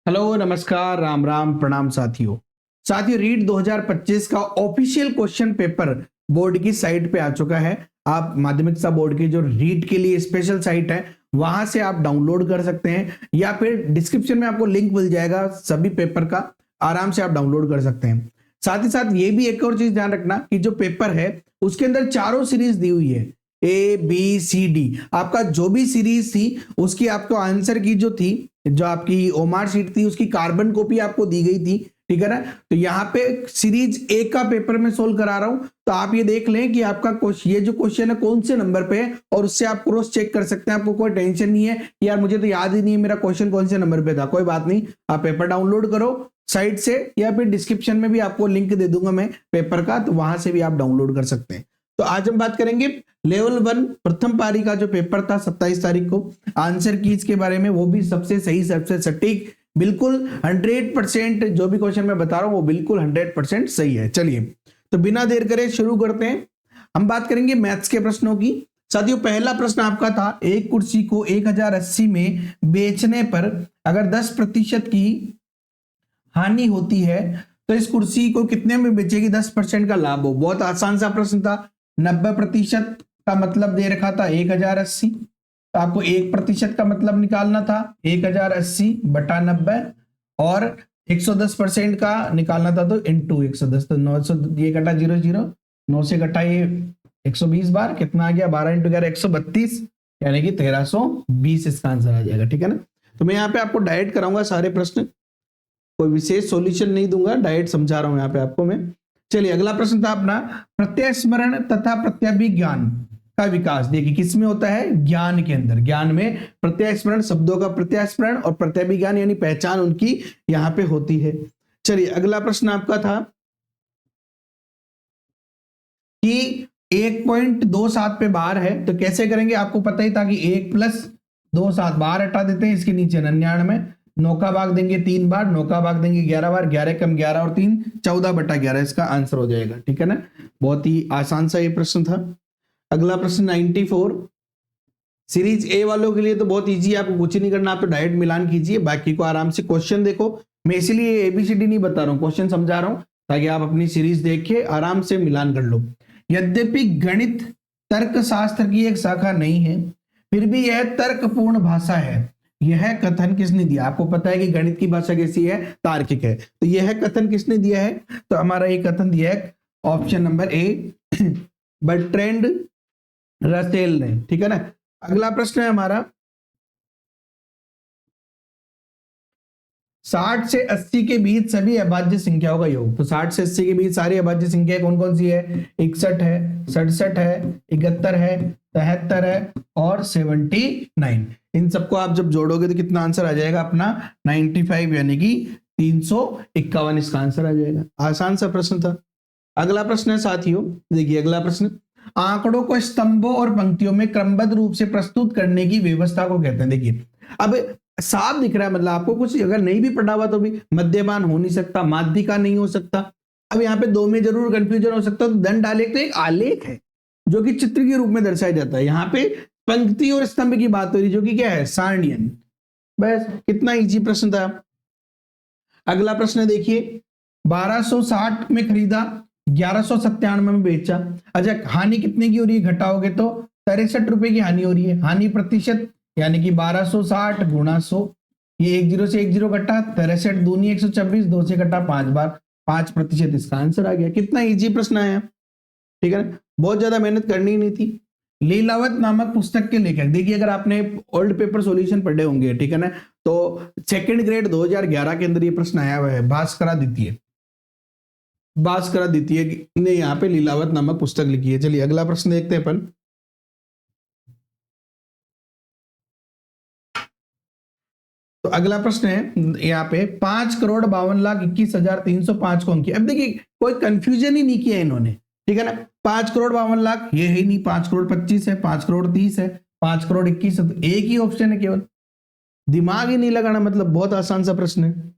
Hello नमस्कार राम राम प्रणाम साथियों रीट 2025 का ऑफिशियल क्वेश्चन पेपर बोर्ड की साइट पे आ चुका है। आप माध्यमिक शिक्षा बोर्ड की जो रीट के लिए स्पेशल साइट है वहां से आप डाउनलोड कर सकते हैं या फिर डिस्क्रिप्शन में आपको लिंक मिल जाएगा सभी पेपर का, आराम से आप डाउनलोड कर सकते हैं। साथ ही साथ ये भी एक और चीज ध्यान रखना कि जो पेपर है उसके अंदर चारों सीरीज दी हुई है, ए बी सी डी। आपका जो भी सीरीज थी उसकी आपको आंसर की जो थी, जो आपकी ओमार शीट थी उसकी कार्बन कॉपी आपको दी गई थी, ठीक है ना। तो यहाँ पे सीरीज ए का पेपर में सोल्व करा रहा हूं, तो आप ये देख लें कि आपका ये जो क्वेश्चन है कौन से नंबर पे है और उससे आप क्रॉस चेक कर सकते हैं। आपको कोई टेंशन नहीं है कि यार मुझे तो याद ही नहीं है मेरा क्वेश्चन कौन से नंबर पे था, कोई बात नहीं। आप पेपर डाउनलोड करो साइट से या फिर डिस्क्रिप्शन में भी आपको लिंक दे दूंगा मैं पेपर का, तो वहां से भी आप डाउनलोड कर सकते हैं। तो आज हम बात करेंगे लेवल 1 प्रथम पारी का जो पेपर था 27 तारीख को, आंसर कीज के बारे में। वो भी सबसे सही, सबसे सटीक, बिल्कुल 100%। जो भी क्वेश्चन मैं बता रहा हूं वो बिल्कुल 100% सही है। चलिए तो बिना देर करे शुरू करते हैं। हम बात करेंगे मैथ्स के प्रश्नों की। साथियों पहला प्रश्न आपका था, एक कुर्सी को 1080 में बेचने पर अगर 10% की हानि होती है तो इस कुर्सी को कितने में बेचेगी 10% का लाभ हो। बहुत आसान सा प्रश्न था। 90% का मतलब दे रखा था 1080, तो आपको 1% का मतलब निकालना था 1080 बटा 90 और 110% का निकालना था तो इंटू 110। तो 900 ये कटा 00, 9 से कटा ये 120 बार, कितना आ गया 12 इंटू 11 132, यानी कि 1320 इसका आंसर आ जाएगा, ठीक है ना। तो मैं यहाँ पे आपको डायरेक्ट कराऊंगा सारे प्रश्न, कोई विशेष सॉल्यूशन नहीं दूंगा, डायरेक्ट समझा रहा हूं यहाँ पे आपको मैं। चलिए अगला प्रश्न था अपना, प्रत्यय तथा प्रत्यभिज्ञान का विकास देखिए किसमें होता है, ज्ञान के अंदर। ज्ञान में प्रत्यय शब्दों का प्रत्यय और प्रत्यभिज्ञान यानी पहचान उनकी यहाँ पे होती है। चलिए अगला प्रश्न आपका था कि 1.27 पे बार है तो कैसे करेंगे। आपको पता ही था कि 1 + 2 7 बार हटा देते हैं, इसके नीचे 99, 9 का भाग देंगे 3 बार, 9 का भाग देंगे 11 बार, 11 कम 11 और 3 14/11 इसका आंसर हो जाएगा, ठीक है ना। बहुत ही आसान सा ये प्रश्न था। अगला प्रश्न 94, सीरीज ए वालों के लिए तो बहुत इजी है, आपको कुछ नहीं करना, आप तो डायरेक्ट मिलान कीजिए, बाकी को आराम से क्वेश्चन देखो। मैं इसलिए एबीसीडी नहीं बता रहा हूँ, क्वेश्चन समझा रहा हूँ ताकि आप अपनी सीरीज देख के आराम से मिलान कर लो। यद्यपि गणित तर्कशास्त्र की एक शाखा नहीं है फिर भी यह तर्कपूर्ण भाषा है, यह कथन किसने दिया। आपको पता है कि गणित की भाषा कैसी है, तार्किक है, तो यह कथन किसने दिया है, तो हमारा ये कथन दिया है option number A Bertrand Russell ने, ठीक है ना। अगला प्रश्न है हमारा, 60 से 80 के बीच सभी अभाज्य संख्याओं का योग। तो 60 से 80 के बीच सारी अभाज्य संख्याएं कौन कौन सी है, 61 है, 67 है, 71 है, 73 है और 79। इन सबको आप जब जोड़ोगे तो कितना आंसर आ जाएगा अपना 95, यानी कि 351 इसका आंसर आ जाएगा। आसान सा प्रश्न था। अगला प्रश्न है साथियों, देखिए अगला प्रश्न, आंकड़ों को स्तंभों और पंक्तियों में क्रमबद्ध रूप से प्रस्तुत करने की व्यवस्था को कहते हैं। देखिए अब साफ दिख रहा है, मतलब आपको कुछ अगर नहीं भी पढ़ा हुआ तो भी मध्यमान हो नहीं सकता, माध्यिका नहीं हो सकता। अब यहाँ पे दो में जरूर कंफ्यूजन हो सकता है, तो दंड आलेख तो एक आलेख है जो कि चित्र के रूप में दर्शाया जाता है। यहाँ पे पंक्ति और स्तंभ की बात हो रही जो कि क्या है, सारणियन। बस कितना इजी प्रश्न था। अगला प्रश्न देखिए, 1260 में खरीदा, 1197 में बेचा। अच्छा हानि कितने की हो रही है, घटाओगे तो 63 रुपए की हानि हो रही है। हानि प्रतिशत यानी कि 1260 गुणा 100, ये 1 0 से 1 0 कटा, 63 दूनी 126, 2 से कटा 5 बार, 5% इसका आंसर आ गया। कितना इजी प्रश्न आया, ठीक है ना, बहुत ज्यादा मेहनत करनी ही नहीं थी। लीलावत नामक पुस्तक के लेखक, देखिए अगर आपने ओल्ड पेपर सॉल्यूशन पढ़े होंगे, ठीक है ना, तो सेकंड ग्रेड 2011 के अंदर ये प्रश्न आया हुआ है। भास्करा द्वितीय ने यहाँ पे लीलावत नामक पुस्तक लिखी है। चलिए अगला प्रश्न देखते हैं अपन। तो अगला प्रश्न है यहाँ पे 5,52,21,305 को अंकी। अब देखिए कोई कंफ्यूजन ही नहीं किया इन्होंने, ठीक है ना। 5,52,00,000 ये है नहीं, 5,25,00,000 है, 5,30,00,000 है, 5,21,00,000 है, तो एक ही ऑप्शन है केवल, दिमाग ही नहीं लगाना, मतलब बहुत आसान सा प्रश्न है।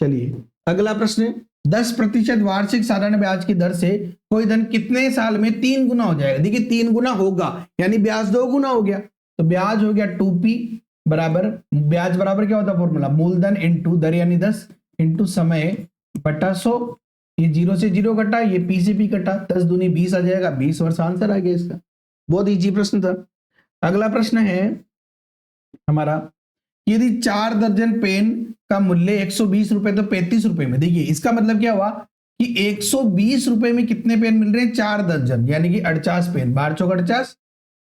चलिए अगला प्रश्न, 10% वार्षिक साधारण ब्याज की दर से कोई धन कितने साल में 3 गुना हो जाएगा। देखिए 3 गुना होगा यानी ब्याज 2 गुना हो गया, तो ब्याज हो गया 2p बराबर ब्याज बराबर क्या होता है फॉर्मूला, मूलधन इंटू दर यानी 10 इंटू समय बटा 100। ये 0 से 0 कटा, ये पी से पी कटा, 10 दूनी 20 आ जाएगा, 20 वर्ष आंसर आ गया इसका। बहुत इजी प्रश्न था। अगला प्रश्न है हमारा, यदि 4 दर्जन पेन का मूल्य 120 रुपए तो 35 रुपए में, देखिए इसका मतलब क्या हुआ कि 120 रुपए में कितने पेन मिल रहे हैं, 4 दर्जन यानी कि 48 पेन, 12 चौक 48,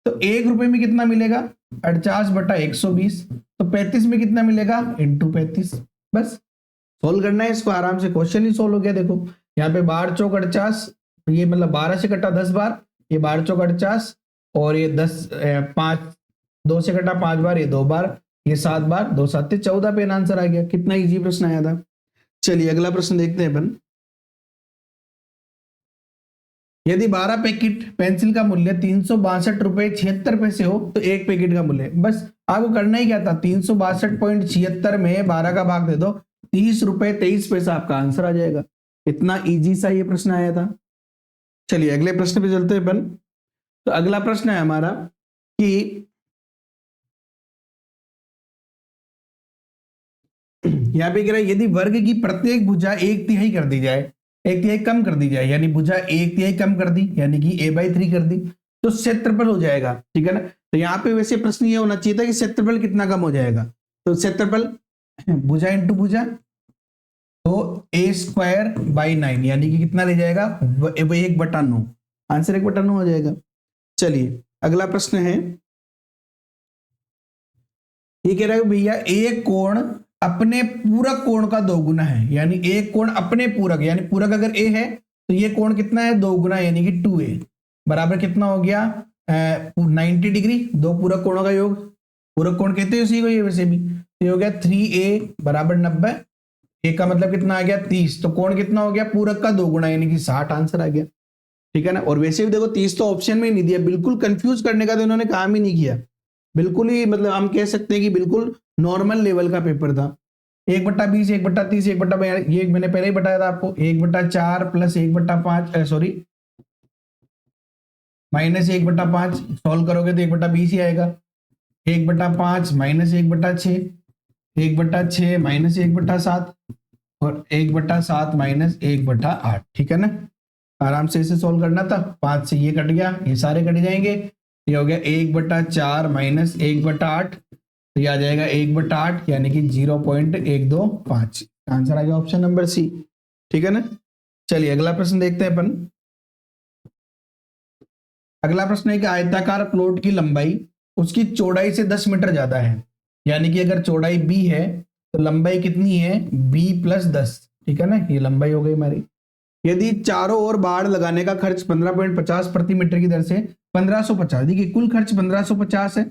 तो 1 रुपए में कितना मिलेगा 48 बटा 120, तो 35 में कितना मिलेगा इंटू 35। बस सोल्व करना है इसको आराम से, क्वेश्चन ही सोल्व हो गया। देखो यहाँ पे 12 चौक 48, ये मतलब 12 से कटा 10 बार, ये 12 चौक 48 और ये 10 5 2 से कटा 5 बार, ये 2 बार, ये 7 बार, 2 7 14 पेन आंसर आ गया। कितना इजी प्रश्न आया था। चलिए अगला प्रश्न देखते हैं अपन। यदि 12 पैकेट पेंसिल का मूल्य 362 रुपए 76 पैसे हो तो एक पैकेट का मूल्य, बस आपको करना ही क्या था, 362.76 में 12 का भाग दे दो, 30 रुपए 23 पैसा आपका आंसर आ जाएगा। इतना इजी सा ये प्रश्न आया था। चलिए अगले प्रश्न पे चलते हैं अपन। तो अगला प्रश्न है हमारा कि यहाँ पे कह रहा है यदि वर्ग की प्रत्येक भुजा 1/3 कर दी जाए, 1/3 कम कर दी जाए, यानी भुजा 1/3 कम कर दी यानी कि a/3 कर दी, तो क्षेत्रफल हो जाएगा। ठीक है ना। तो यहाँ पे वैसे प्रश्न ये होना चाहिए था कि क्षेत्रफल कितना कम हो जाएगा, तो क्षेत्रफल भुजा इंटू भुजा, तो a²/9 यानी कि कितना ले जाएगा 1/9, आंसर 1/9 हो जाएगा। चलिए अगला प्रश्न है, ये कह रहा है भैया एक कोण अपने पूरक कोण का 2 गुना है, यानी एक कोण अपने पूरक, यानी पूरक अगर a है तो ये कोण कितना है 2 गुना, यानी कि 2a बराबर कितना हो गया 90 डिग्री, दो पूरक कोणों का योग, पूरक कोण कहते हैं उसी को, ये वैसे भी तो ये हो गया 3a बराबर 90, a का मतलब कितना आ गया 30, तो कोण कितना हो गया पूरक का 2 गुना यानी कि 60 आंसर आ गया। ठीक है ना। और वैसे भी देखो 30 तो ऑप्शन में ही नहीं दिया, बिल्कुल कंफ्यूज करने का तो इन्होंने काम ही नहीं किया, बिल्कुल ही मतलब हम कह सकते हैं कि बिल्कुल नॉर्मल लेवल का पेपर था। 1/20 1/30 1/, ये मैंने पहले ही बताया था आपको, 1/4 प्लस 1/5 सॉरी माइनस 1/5 सॉल्व करोगे तो 1/20 ही आएगा, 1/5 माइनस 1/6, 1/6 माइनस 1/7 और 1/7 माइनस 1/8। ठीक है ना। आराम से इसे सॉल्व करना था, 5 से ये कट गया, ये सारे कट जाएंगे, ये हो गया 1/4 माइनस 1/8, तो ये आ जाएगा 1/8 यानी कि 0.125, आंसर आ गया ऑप्शन नंबर सी। ठीक है ना। चलिए अगला प्रश्न देखते हैं अपन। अगला प्रश्न है कि आयताकार प्लॉट की लंबाई उसकी चौड़ाई से 10 मीटर ज्यादा है, यानी कि अगर चौड़ाई b है तो लंबाई कितनी है b + 10। ठीक है ना, ये लंबाई हो गई हमारी। यदि चारों ओर बाड़ लगाने का खर्च 15.50 प्रति मीटर की दर से 1550, देखिए कुल खर्च 1550 है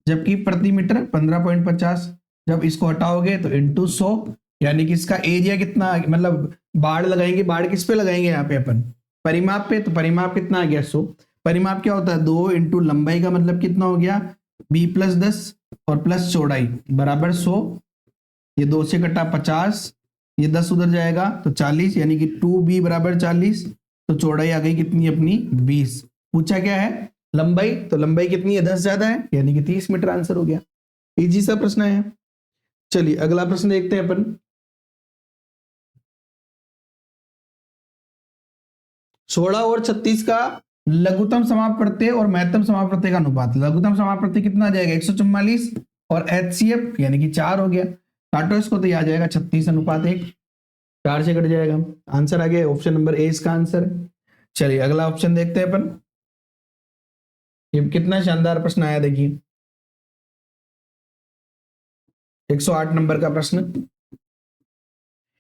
जबकि प्रति मीटर 15.50, जब इसको हटाओगे तो इंटू 100, यानी कि इसका एरिया कितना, मतलब बाड़ लगाएंगे, बाड़ किस पे लगाएंगे यहाँ पे अपन परिमाप पे, तो परिमाप कितना आ गया 100, परिमाप क्या होता है 2 इंटू लंबाई का मतलब कितना हो गया b + 10 और प्लस चौड़ाई बराबर 100, ये 2 से कटा 50, ये 10 उधर जाएगा तो 40 यानी कि 2b बराबर 40, तो चौड़ाई आ गई कितनी अपनी 20। पूछा क्या है लंबाई, तो लंबाई कितनी है 10 ज्यादा है यानी कि 30 मीटर आंसर हो गया। इजी सा प्रश्न है। चलिए अगला प्रश्न देखते हैं अपन। 16 और 36 का लघुत्तम समाप्त प्रत्यय और महत्तम समाप्त प्रत्यय का अनुपात, लघुत्तम समाप्त प्रत्यय कितना आ जाएगा 144 और HCF यानी कि 4 हो गया, काटो इसको तो ये आ जाएगा 36:1, 4 से कट जाएगा, आंसर आ गया ऑप्शन नंबर ए इसका आंसर। चलिए अगला ऑप्शन देखते हैं अपन। ये कितना शानदार प्रश्न आया देखिए, 108 नंबर का प्रश्न।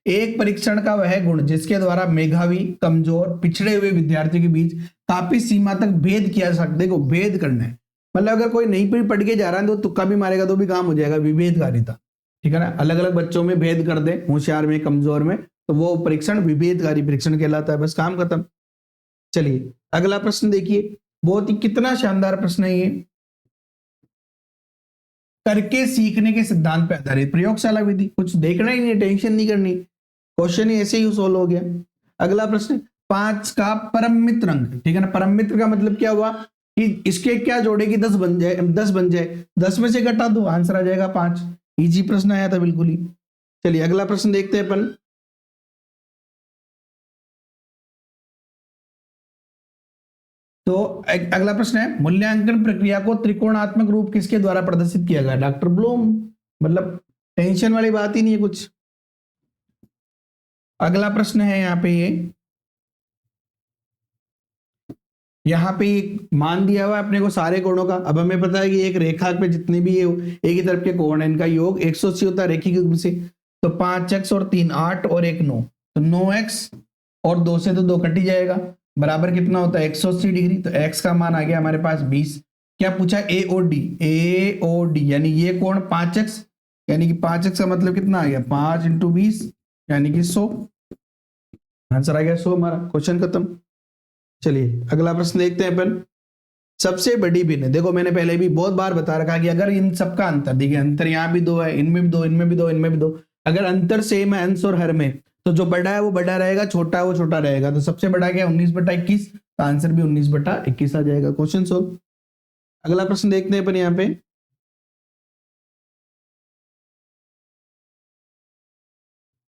एक परीक्षण का वह गुण जिसके द्वारा मेधावी कमजोर पिछड़े हुए विद्यार्थियों के बीच काफी सीमा तक भेद किया जा सकता है। देखो भेद करना है, मतलब अगर कोई नहीं पढ़ के जा रहा है तो तुक्का भी मारेगा तो भी काम हो जाएगा, विभेदकारिता। ठीक है ना, अलग अलग बच्चों में भेद कर दे, होशियार में कमजोर में, तो वो परीक्षण विभेदकारी परीक्षण कहलाता है, बस काम खत्म। चलिए अगला प्रश्न देखिए, बहुत ही कितना शानदार प्रश्न है ये। करके सीखने के सिद्धांत पर आधारित प्रयोगशाला विधि, कुछ देखना ही नहीं, टेंशन नहीं करनी, क्वेश्चन ही ऐसे ही सोल्व हो गया। अगला प्रश्न 5 का परम मित्र अंक। ठीक है ना, परम मित्र का मतलब क्या हुआ कि इसके क्या जोड़ेगी 10 बन जाए, 10 बन जाए, 10 में से घटा दो, आंसर आ जाएगा 5। इजी प्रश्न आया था बिल्कुल ही। चलिए अगला प्रश्न देखते हैं अपन। तो अगला प्रश्न है, मूल्यांकन प्रक्रिया को त्रिकोणात्मक रूप किसके द्वारा प्रदर्शित किया गया? Doctor Bloom. मतलब टेंशन वाली बात ही नहीं है कुछ। अगला प्रश्न है यहाँ पे मान दिया हुआ है अपने को सारे कोणों का। अब हमें पता है कि एक रेखा पे जितने भी एक ही तरफ के कोण है इनका योग 180 होता है रेखिक युग्म से। तो 5x और 3 8 और 1 9, तो 9x और 2 से तो 2 कट ही जाएगा, बराबर कितना होता है 180 डिग्री। तो x का मान आ गया हमारे पास 20। क्या पूछा? AOD यानी ये कोण 5x, यानी कि 5x का मतलब कितना आ गया 5 × 20 यानी कि 100। आंसर आ गया 100 हमारा, क्वेश्चन खत्म। चलिए अगला प्रश्न देखते हैं अपन। सबसे बड़ी भिन्न, देखो मैंने पहले भी बहुत बार बता रखा कि अगर इन सबका अंतर, देखिए अंतर यहाँ भी 2 है, इनमें भी 2, इनमें भी 2, इनमें भी 2, अगर अंतर सेम है अंश और हर में, तो जो बड़ा है वो बड़ा रहेगा, छोटा है वो छोटा रहेगा। तो सबसे बड़ा क्या है 19/21, तो आंसर भी 19/21 आ जाएगा। Question solve. अगला प्रश्न देखते हैं अपन यहाँ पे।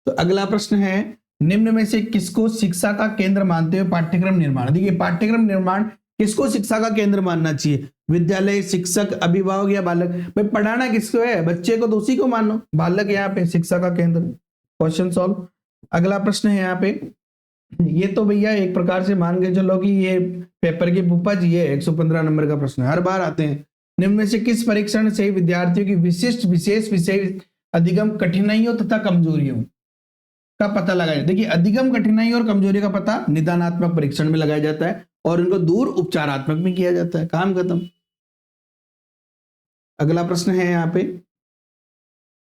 तो अगला प्रश्न है, निम्न में से किसको शिक्षा का केंद्र मानते हुए पाठ्यक्रम निर्माण? देखिए पाठ्यक्रम निर्माण किसको शिक्षा का केंद्र मानना चाहिए? विद्यालय, शिक्षक, अभिभावक या बालक? भाई पढ़ाना किसको है? बच्चे को, तो उसी को मानो। बालक यहाँ पे शिक्षा का केंद्र। Question solve. अगला प्रश्न है यहाँ पे, ये तो भैया एक प्रकार से मान के चलो कि ये पेपर की पुप्पा जी है, 115 नंबर का प्रश्न हर बार आते हैं। निम्न में से किस परीक्षण से विद्यार्थियों की विशिष्ट विशेष विषय अधिगम कठिनाइयों तथा कमजोरियों का पता लगाया? देखिए अधिगम कठिनाई और कमजोरी का पता निदानात्मक परीक्षण में लगाया जाता है और इनको दूर उपचारात्मक में किया जाता है। काम खत्म। अगला प्रश्न है यहाँ पे,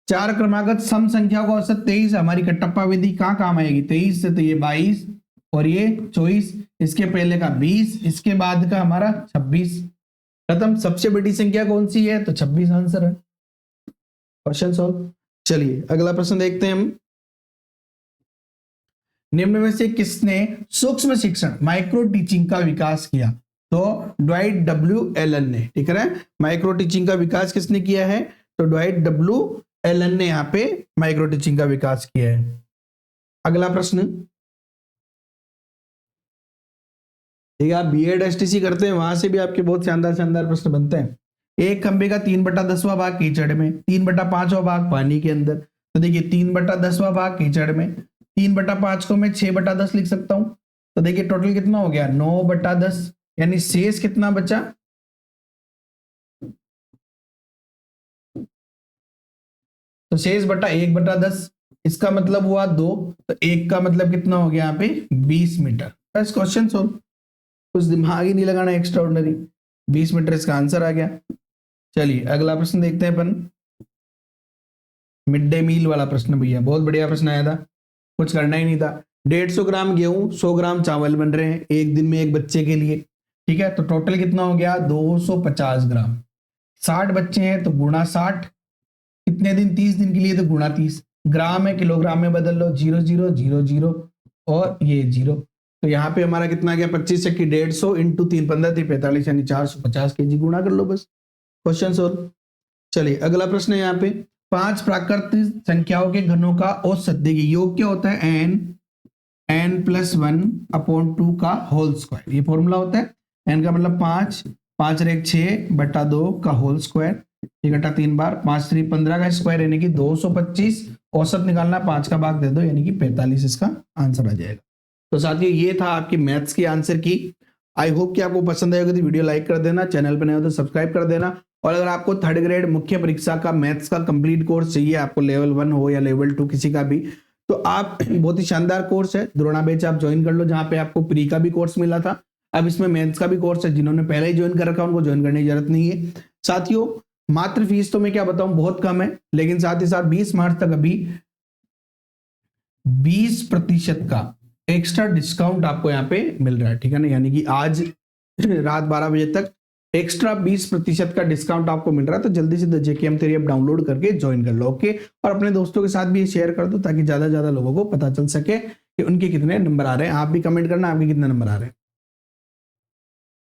4 क्रमागत सम संख्या को औसत 23, हमारी कटप्पा विधि कहाँ काम आएगी? 23 से तो ये 22 और ये 24, इसके पहले का 20, इसके बाद का हमारा 26, खत्म। सबसे बड़ी संख्या कौन सी है? तो 26 आंसर है। Question solve. चलिए अगला प्रश्न देखते हैं हम। निम्न में से किसने सूक्ष्म शिक्षण माइक्रो टीचिंग का विकास किया? तो ड्वाइट डब्ल्यू एलन ने। ठीक है, माइक्रो टीचिंग का विकास किसने किया है? तो ड्वाइट डब्ल्यू एलन ने यहाँ पे माइक्रो टीचिंग का विकास किया है। अगला प्रश्न, ठीक है आप बीएड एसटीसी करते हैं वहां से भी आपके बहुत शानदार शानदार प्रश्न बनते हैं। एक खंबे का 3/10वां भाग कीचड़ में, 3/5वां भाग पानी के अंदर। तो देखिए 3/10वां भाग कीचड़ में, 3/5 को मैं 6/10 लिख सकता हूं। तो देखिए टोटल कितना हो गया 9/10, यानी शेष कितना बचा? तो शेष बटा 1/10, इसका मतलब हुआ 2, तो 1 का मतलब कितना हो गया यहाँ पे 20 मीटर। बस क्वेश्चन सोल्व, कुछ दिमाग ही नहीं लगाना एक्स्ट्रा ऑर्डिनरी, 20 मीटर इसका आंसर आ गया। चलिए अगला प्रश्न देखते हैं अपन। मिड डे मील वाला प्रश्न भैया बहुत बढ़िया प्रश्न आया था, कुछ करना ही नहीं था। 150 ग्राम गेहूं 100 ग्राम चावल बन रहे हैं एक दिन में एक बच्चे के लिए। ठीक है, तो टोटल कितना हो गया 250 ग्राम। 60 बच्चे हैं तो गुणा 60, कितने दिन 30 दिन के लिए तो गुणा 30। ग्राम है किलोग्राम में बदल लो, 0 0 0 0 और ये 0। तो यहाँ पे हमारा कितना गया 25 की 150 इंटू 3 15 3 45 यानी 450 केजी, गुणा कर लो बस। Question solve. चलिए अगला प्रश्न है यहाँ पे, 5 प्राकृतिक संख्याओं के घनों का औसत। देखिए योग क्या होता है n+1/2 का होल स्क्वायर, ये फॉर्मूला होता है। n का मतलब 5, 5 रेख 6/2 का होल स्क्वायर, 3 बार 5 3 15 का स्क्वायर यानी कि 225। औसत निकालना 5 का भाग दे दो यानी कि 45 इसका आंसर आ जाएगा। तो साथियों ये था आपकी मैथ्स की आंसर की। आई होप कि आपको पसंद आएगा तो वीडियो लाइक कर देना, चैनल पर नए हो तो सब्सक्राइब कर देना। और अगर आपको 3rd ग्रेड मुख्य परीक्षा का मैथ्स का कंप्लीट कोर्स चाहिए, आपको लेवल 1 हो या लेवल 2 किसी का भी, तो आप बहुत ही शानदार कोर्स है द्रोणा बैच, आप ज्वाइन कर लो, जहां पे आपको प्री का भी कोर्स मिला था, अब इसमें मैथ्स का भी कोर्स है। जिन्होंने पहले ही ज्वाइन कर रखा उनको ज्वाइन करने की जरूरत नहीं है। साथियों मात्र फीस तो मैं क्या बताऊं बहुत कम है, लेकिन साथ ही साथ 20 मार्च तक अभी 20% का एक्स्ट्रा डिस्काउंट आपको यहाँ पे मिल रहा है। ठीक है ना, यानी कि आज रात 12 बजे तक एक्स्ट्रा 20% का डिस्काउंट आपको मिल रहा है। तो जल्दी से जेकेएम थ्योरी ऐप डाउनलोड करके ज्वाइन कर लो, ओके। और अपने दोस्तों के साथ भी शेयर कर दो ताकि ज्यादा से ज्यादा लोगों को पता चल सके कि उनके कितने नंबर आ रहे हैं। आप भी कमेंट करना आपके कितने नंबर आ रहे हैं।